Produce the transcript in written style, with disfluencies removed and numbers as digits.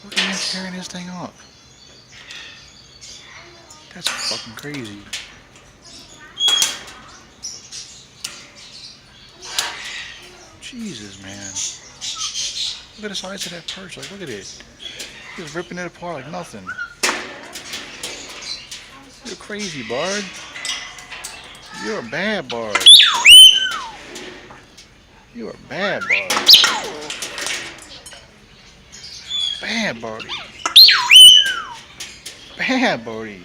Look at him tearing this thing up. That's fucking crazy. Jesus, man. Look at the size of that perch. Like, look at it. He's ripping it apart like nothing. You're crazy, Bard. You're a bad Bard. You're a bad Bard. Bad Bardy. Bad Bardy.